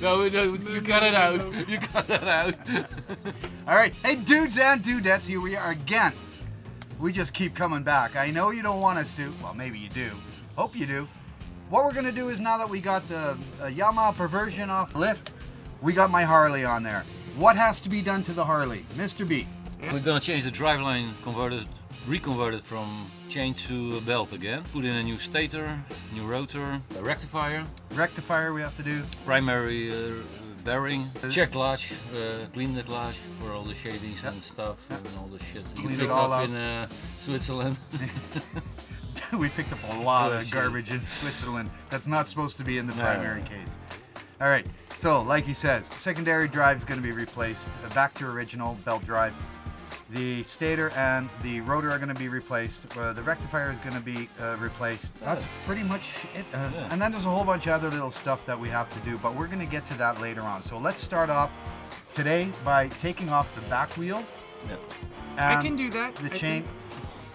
No, you cut it out. You cut it out. All right, hey dudes and dudettes, here we are again. We just keep coming back. I know you don't want us to. Well, maybe you do. Hope you do. What we're gonna do is, now that we got the Yamaha Perversion off lift, we got my Harley on there. What has to be done to the Harley, Mr. B? We're gonna change the driveline, reconvert it from chain to belt again. Put in a new stator, new rotor, a rectifier. Rectifier we have to do. Primary bearing, check clutch, clean the clutch for all the shadings and stuff and all the shit you Clean pick it all up out. in Switzerland. We picked up a lot of garbage in Switzerland that's not supposed to be in the primary case. All right, so like he says, secondary drive is going to be replaced, back to original belt drive. The stator and the rotor are going to be replaced. The rectifier is going to be replaced. That's pretty much it. And then there's a whole bunch of other little stuff that we have to do, but we're going to get to that later on. So let's start off today by taking off the back wheel. Yep. And I can do that. the chain.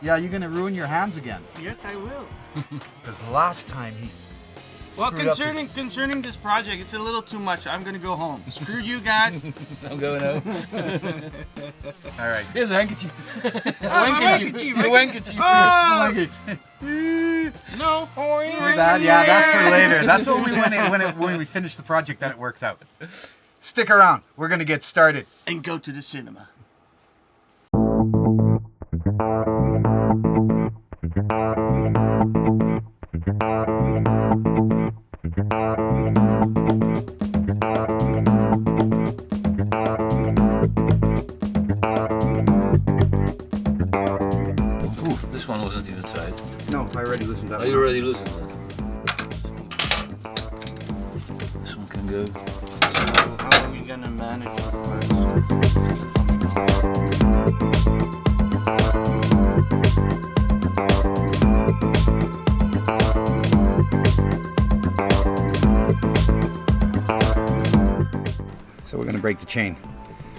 Yeah, you're going to ruin your hands again. Yes, I will. Because last time he Well, screwed up concerning this project, it's a little too much. I'm gonna go home. Screw you guys. I'm going home. All right. Here's a handkerchief. handkerchief. A handkerchief. No. Yeah, that's for later. That's only when we finish the project that it works out. Stick around. We're gonna get started. And go to the cinema. Ooh, this one wasn't even tight. No, I already loosened that. Oh, you already loosened it. This one can go. So how are we gonna manage it? So we're gonna break the chain.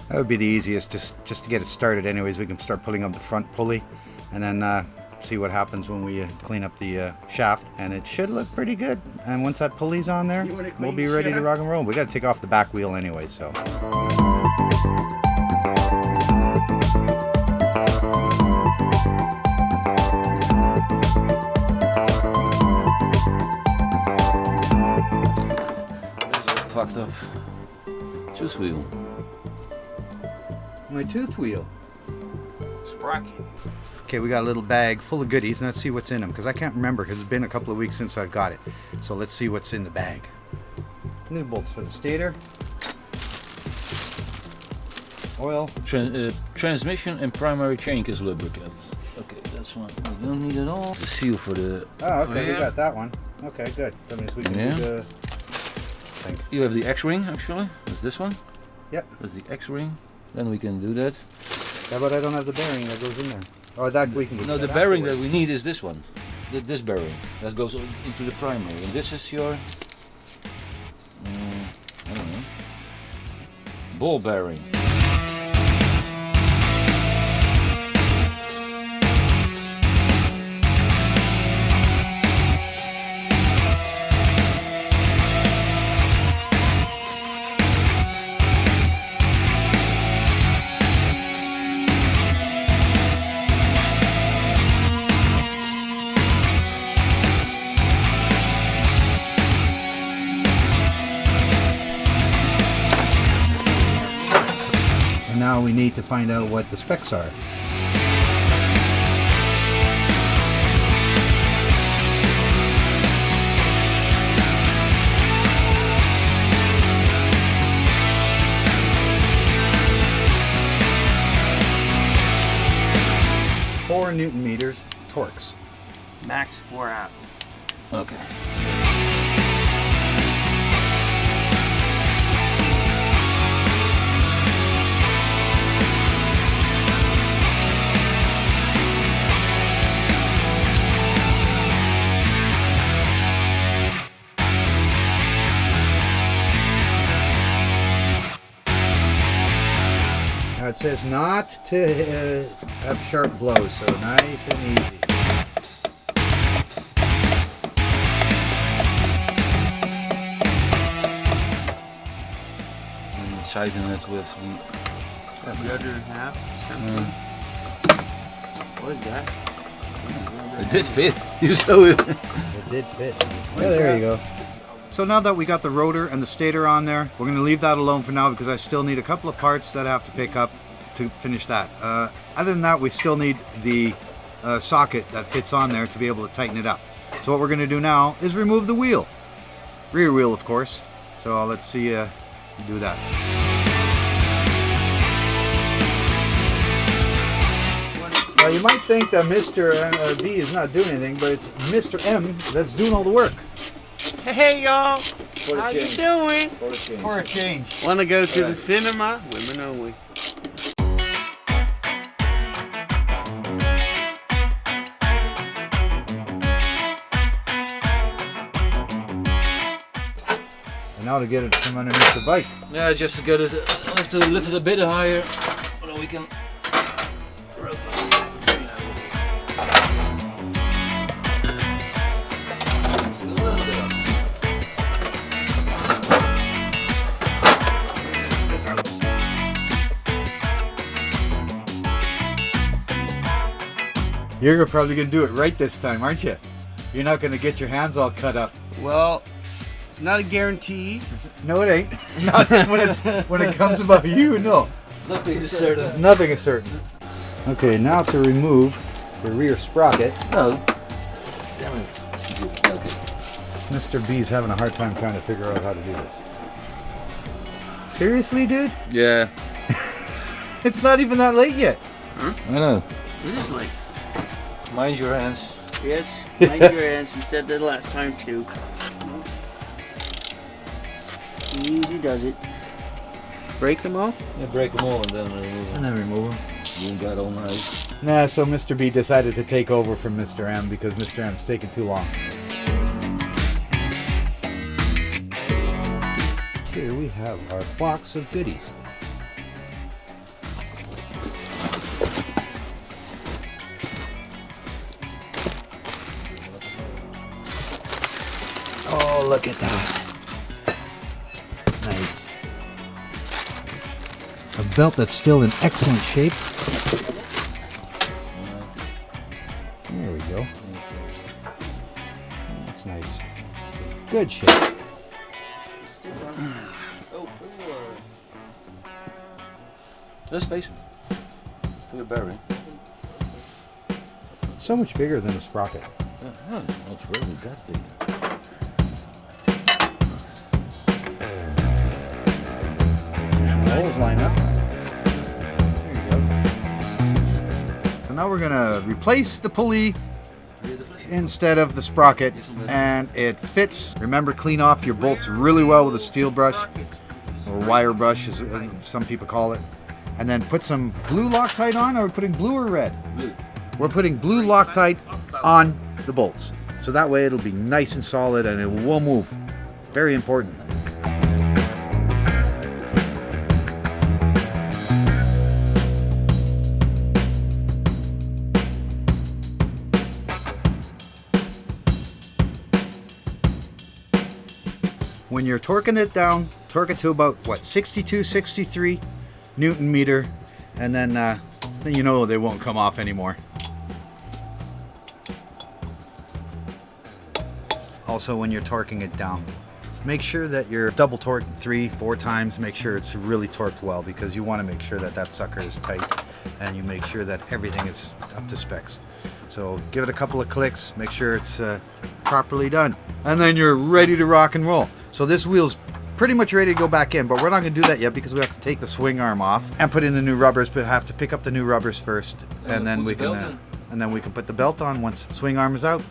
That would be the easiest, just to get it started. Anyways, we can start pulling up the front pulley, and then see what happens when we clean up the shaft. And it should look pretty good. And once that pulley's on there, we'll be ready to rock and roll. We got to take off the back wheel anyway, so. Fucked up. Tooth wheel. My tooth wheel. Sprocket. Okay, we got a little bag full of goodies, and let's see what's in them, because I can't remember, because it's been a couple of weeks since I've got it. So let's see what's in the bag. New bolts for the stator. Oil. Transmission and primary chain case lubricant. Okay, that's one. We don't need it all. The seal for the. Oh, okay, yeah. we got that one. Okay, good. That means we can do the thing. You have the X-ring actually. That's this one. Yep. That's the X-ring. Then we can do that. Yeah, but I don't have the bearing that goes in there. Oh, that we can do. No, the bearing that we need is this one. This bearing. That goes into the primary. And this is your. I don't know. Ball bearing. Now we need to find out what the specs are. Newton-meters torques. Max 4 out. Okay. Now it says not to have sharp blows, so nice and easy. tighten it with The other half. What is that? it did fit. You saw it. It did fit. Yeah, there you go. So now that we got the rotor and the stator on there, we're going to leave that alone for now because I still need a couple of parts that I have to pick up to finish that. Other than that, we still need the socket that fits on there to be able to tighten it up. So what we're going to do now is remove the wheel. Rear wheel, of course. So let's see do that. Now you might think that Mr. B is not doing anything, but it's Mr. M that's doing all the work. Hey y'all! How you doing? For a change. Want to go to the cinema? Women only. And now to get it from underneath the bike. Yeah, just to get it, I have to lift it a bit higher, so we can. You're probably going to do it right this time, aren't you? You're not going to get your hands all cut up. Well, it's not a guarantee. No, it ain't. Not when it comes about you, no. Nothing is certain. Nothing is certain. Okay, now to remove the rear sprocket. No. Damn it. Okay. Mr. B's having a hard time trying to figure out how to do this. Seriously, dude? Yeah. It's not even that late yet. I know. It is late. Mind your hands. Yes, mind your hands. You said that last time too. Easy does it. Break them all? Yeah, break them all and then remove them. And then remove them. Doing that all night. Nah, so Mr. B decided to take over from Mr. M because Mr. M's taking too long. Here we have our box of goodies. Oh, look at that. Nice. A belt that's still in excellent shape. There we go. That's nice. It's in good shape. Just face it. For your bearing. It's so much bigger than a sprocket. Yeah, it's really that big. Holes line up. There you go. So now we're gonna replace the pulley instead of the sprocket, and it fits. Remember, clean off your bolts really well with a steel brush or wire brush, as some people call it, and then put some blue Loctite on. Are we putting blue or red? Blue. We're putting blue Loctite on the bolts, so that way it'll be nice and solid and it won't move. Very important. When you're torquing it down, torque it to about, what, 62, 63 Newton meter, and then you know they won't come off anymore. Also, when you're torquing it down, make sure that you're double torqued 3-4 times. Make sure it's really torqued well, because you want to make sure that that sucker is tight and you make sure that everything is up to specs. So give it a couple of clicks, make sure it's properly done, and then you're ready to rock and roll. So this wheel's pretty much ready to go back in, but we're not going to do that yet because we have to take the swing arm off and put in the new rubbers, but have to pick up the new rubbers first, and then we can put the belt on once swing arm is out.